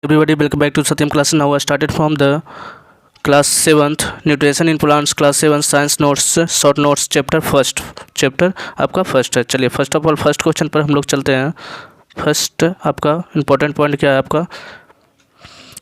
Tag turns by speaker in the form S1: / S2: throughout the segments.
S1: Everybody, welcome back to Satyam class. Now I started from the class 7th nutrition in plants, class 7 science notes, short notes, chapter first. Chapter आपका first है. चलिए first of all first question पर हम लोग चलते हैं. First आपका important point क्या है आपका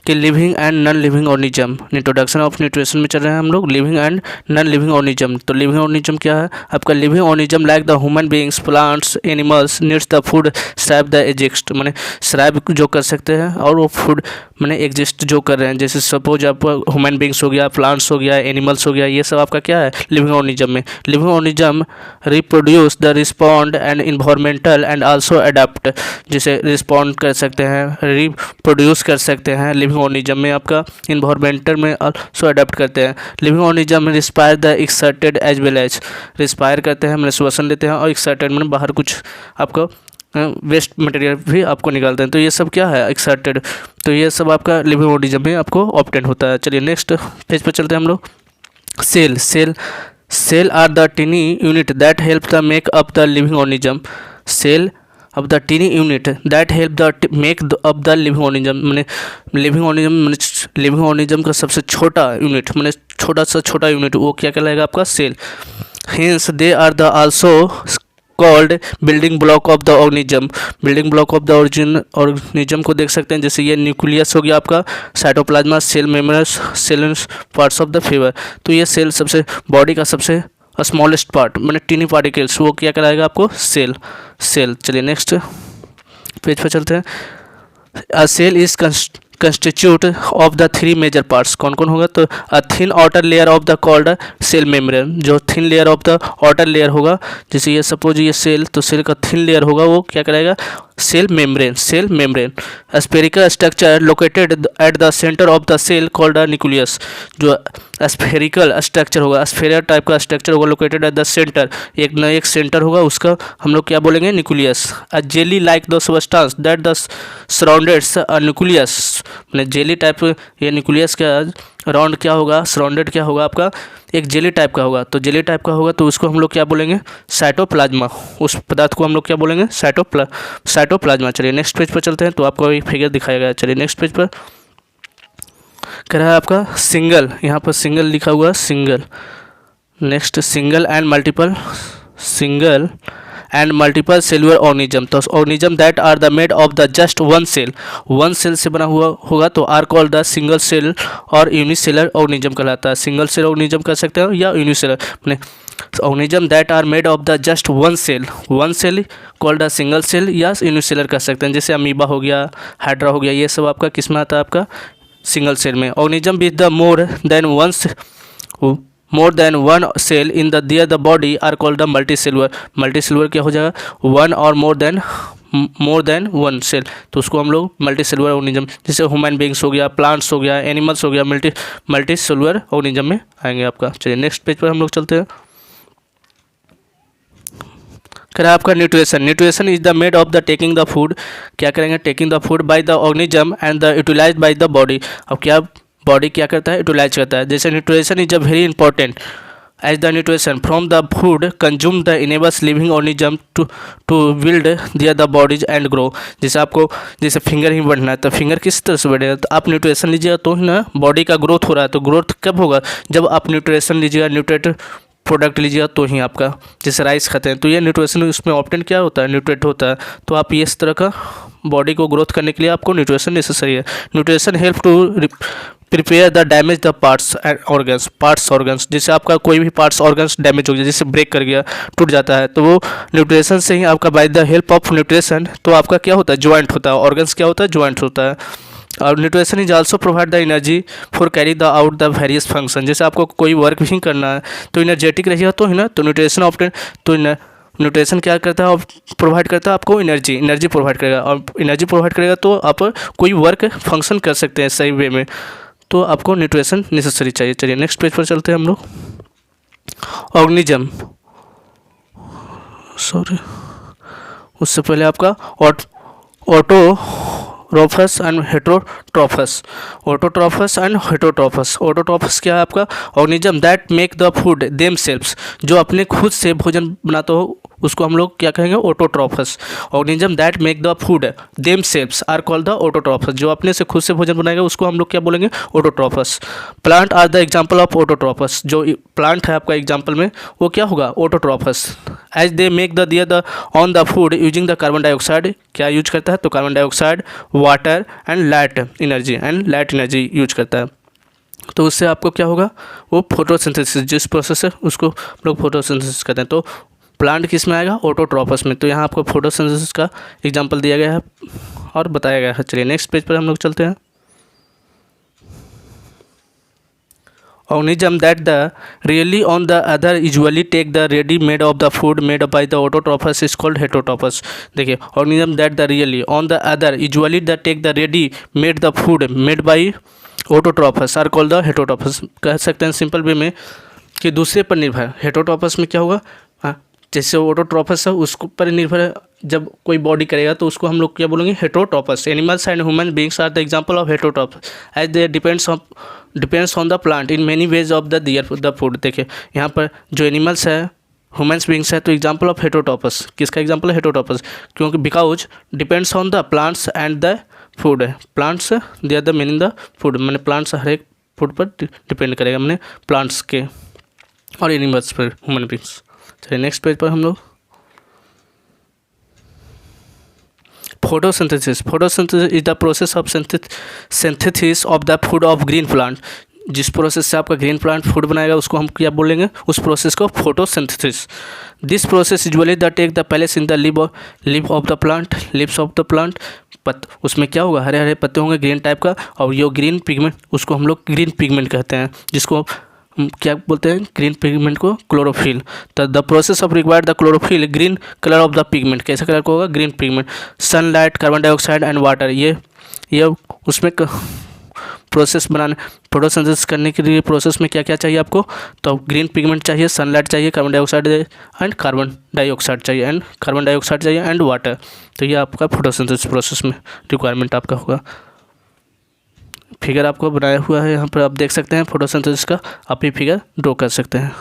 S1: कि living and non living organism. Introduction of nutrition में चल रहे हैं हम लोग. Living and non living organism. तो लिविंग ऑर्गेनिज्म क्या है आपका? Living organism like the human beings, plants, animals needs the food strive the exist. मैंने स्ट्राइव जो कर सकते हैं और वो फूड मैंने एग्जिस्ट जो कर रहे हैं. जैसे सपोज आप ह्यूमन बीइंग्स हो गया, प्लांट्स हो गया, एनिमल्स हो गया, ये सब आपका क्या है लिविंग ऑर्गेनिज्म में. Living organism reproduce the respond and environmental and also adapt. जैसे रिस्पॉन्ड कर सकते हैं, रिप्रोड्यूस कर सकते हैं लिविंग ऑर्गेनिज्म में. आपका इन्वायरमेंटल में आल्सो अडेप्ट करते हैं. लिविंग ऑर्गेनिज्म में respire the exerted as well as. Respire करते हैं मैंने श्वसन लेते हैं और एक्सर्टेड मैंने बाहर कुछ आपका वेस्ट मटेरियल भी आपको निकालते हैं. तो ये सब क्या है एक्सर्टेड. तो ये सब आपका लिविंग ऑर्गेनिज्म में आपको ऑब्टेन होता है. चलिए नेक्स्ट पेज पर चलते हैं हम लोग. Cell are the tiny unit that help the make up the living organism. Cell अब the tiny unit that help the make up the living organism. मैंने लिविंग ऑर्गेनिज्म का सबसे छोटा यूनिट मैंने छोटा यूनिट वो क्या कहलाएगा आपका cell. Hence they are the also called building block of the organism. Building block of the organism को देख सकते हैं. जैसे ये न्यूक्लियस हो गया आपका, cytoplasm, cell membranes, cell parts of the fibre. तो ये सेल सबसे बॉडी का सबसे स्मॉलेस्ट पार्ट मैंने टीनी पार्टिकल्स वो क्या कहलाएगा आपको सेल. चलिए नेक्स्ट पेज पर चलते हैं. A cell is constitute of the three major parts. कौन कौन होगा? तो a thin outer layer of the called cell membrane. जो thin layer of the outer layer होगा, जैसे ये सपोज ये सेल, तो सेल का थिन लेयर होगा वो क्या कहलाएगा cell membrane. Spherical structure located at the centre of the cell called nucleus. जो स्फेरिकल स्ट्रक्चर होगा, स्फेयर टाइप का स्ट्रक्चर होगा लोकेटेड एट द सेंटर, एक न एक सेंटर होगा, उसका हम लोग क्या बोलेंगे nucleus. A jelly like the substance that the surrounds a nucleus. मतलब जेली टाइप ये न्यूक्लियस का राउंड क्या होगा, सराउंडेड क्या होगा आपका एक जेली टाइप का होगा. तो जेली टाइप का होगा तो उसको हम लोग क्या बोलेंगे साइटोप्लाज्मा. उस पदार्थ को हम लोग क्या बोलेंगे साइटोप्लाज्मा. चलिए नेक्स्ट पेज पर चलते हैं. तो आपको एक फिगर दिखाया गया. चलिए नेक्स्ट पेज पर कह रहा है आपका सिंगल. यहाँ पर सिंगल लिखा हुआ single. Next single and multiple cellular organism. तो organism that are the made of the just one cell से बना हुआ होगा तो are called the single cell और यूनिसेलर ऑर्गेनिज्म कहलाता है. सिंगल सेल ऑर्गेनिज्म कह सकते हैं या unicellular. Organism that are made of the just one cell called the single cell या यूनिसेलर कह सकते हैं. जैसे अमीबा हो गया, हाइड्रा हो गया, ये सब आपका किस में आता है आपका सिंगल सेल में. Organism with the more than one cell in the body are called the multicellular क्या हो जाएगा वन और मोर देन वन सेल. तो उसको हम लोग मल्टीसेलुलर ऑर्गेनिज्म. जैसे ह्यूमन बीइंग्स हो गया, प्लांट्स हो गया, एनिमल्स हो गया, मल्टीसेलुलर ऑर्गेनिज्म में आएंगे आपका. चलिए नेक्स्ट पेज पर हम लोग चलते हैं. कह रहा है आपका nutrition is the made of the taking the food. क्या करेंगे taking the food by the organism and the utilise by the body. अब क्या बॉडी क्या करता है यूटिलाइज करता है. जैसे nutrition is a very important as the nutrition from the food consume the enables living organism to build their the bodies and grow. जैसे आपको जैसे फिंगर ही बढ़ना है तो फिंगर किस तरह से बढ़ेगा, तो आप न्यूट्रिशन लीजिएगा तो ही ना बॉडी का ग्रोथ हो रहा है. तो ग्रोथ कब होगा जब आप न्यूट्रिशन लीजिएगा, न्यूट्रेट प्रोडक्ट लीजिएगा तो ही आपका. जैसे राइस खाते हैं तो ये न्यूट्रिशन उसमें ऑप्टेन क्या होता है न्यूट्रेट होता है. तो आप ये इस तरह का बॉडी को ग्रोथ करने के लिए आपको न्यूट्रिशन नेसेसरी है. Nutrition help to prepare the damage the parts organs. जैसे आपका कोई भी पार्ट्स ऑर्गन्स डैमेज हो गया, जैसे ब्रेक कर गया, टूट जाता है, तो वो न्यूट्रिशन से ही आपका by the help of nutrition तो आपका क्या होता है ज्वाइंट होता है. ऑर्गन्स क्या होता है ज्वाइंट होता है. और nutrition is also provide the energy for carry the out the various function. जैसे आपको कोई वर्क भी करना है तो एनर्जेटिक रहिएगा तो है ना. तो न्यूट्रिशन ऑप्टेन तो न्यूट्रिशन क्या करता है प्रोवाइड करता है आपको एनर्जी प्रोवाइड करेगा. और एनर्जी प्रोवाइड करेगा तो आप कोई वर्क फंक्शन कर सकते हैं सही वे में. तो आपको न्यूट्रिशन नेसेसरी चाहिए. चलिए नेक्स्ट पेज पर चलते हैं हम लोग. ऑर्गेनिज्म उससे पहले आपका ऑटोट्रॉफस एंड हेटरोट्रॉफस. ऑटोट्रॉफस क्या है आपका organism that make the food them selves. जो अपने खुद से भोजन बनाता हो उसको हम लोग क्या कहेंगे, autotrophs. Organism that make the food themselves are called the autotrophs. जो अपने से खुद से भोजन बनाएगा उसको हम लोग क्या बोलेंगे, autotrophs. Plant are the example of autotrophs. जो प्लांट है आपका एग्जाम्पल में वो क्या होगा, autotrophs. As they make the their the own the food using the carbon dioxide. क्या यूज करता है, तो carbon dioxide, water and light energy use करता है। तो उससे आपको क्या होगा, वो फोटोसिंथेसिस जिस प्रोसेस है उसको लोग फोटोसिंथेसिस कहते हैं। तो प्लांट किस में आएगा, ऑटोट्रॉफस में। तो यहाँ आपको फोटोसिंथेसिस का एग्जांपल दिया गया है और बताया गया है। चलिए नेक्स्ट पेज पर हम लोग चलते हैं। Organism that the really on the other usually take the ready made of the food made by the autotrophus is called heterotrophus। देखिए, organism that the really on the other usually that take the ready made the food made by autotrophus are called the heterotrophus। कह सकते हैं simple way में कि दूसरे पर निर्भर। हेटरोट्रॉफस में क्या होगा, जैसे ऑटोट्रॉफस है उसको पर निर्भर है, जब कोई बॉडी करेगा तो उसको हम लोग क्या बोलेंगे, heterotrophs. Animals and human beings are the example of heterotrophs as they depends on the plant in many ways of the food. देखिए यहाँ पर जो एनिमल्स है, ह्यूमन्स बींग्स है, तो एग्जांपल ऑफ हेटरोट्रॉफस। किसका एग्जांपल है, हेटरोट्रॉफस। क्योंकि because depends on the plants and the food है। Plants they are the meaning the food, मैंने प्लांट्स हर एक फूड पर डिपेंड करेगा, मैंने प्लांट्स के और एनिमल्स पर, ह्यूमन बींग्स। चलिए नेक्स्ट पेज पर हम लोग photosynthesis is the process of synthesis of the food of green plant. जिस प्रोसेस से आपका ग्रीन प्लांट फूड बनाएगा उसको हम क्या बोलेंगे, उस प्रोसेस को photosynthesis. This process usually the take the place in the leaf of the plant. उसमें क्या होगा, हरे हरे पत्ते होंगे ग्रीन टाइप का, और ये ग्रीन पिगमेंट उसको हम लोग ग्रीन पिगमेंट कहते हैं, जिसको क्या बोलते हैं, ग्रीन पिगमेंट को क्लोरोफिल। तो the process of required the chlorophyll green colour of the pigment. कैसा कलर का होगा, green pigment. Sunlight, carbon dioxide and water, ये उसमें प्रोसेस बनाने, फोटोसिंथेसिस करने के लिए प्रोसेस में क्या क्या चाहिए आपको, तो ग्रीन पिगमेंट चाहिए, सनलाइट चाहिए, कार्बन डाइऑक्साइड चाहिए एंड वाटर। तो ये आपका फोटोसिंथेसिस प्रोसेस में रिक्वायरमेंट आपका होगा। फिगर आपको बनाया हुआ है यहाँ पर, आप देख सकते हैं फोटोसिंथेसिस का, आप ये फिगर ड्रॉ कर सकते हैं।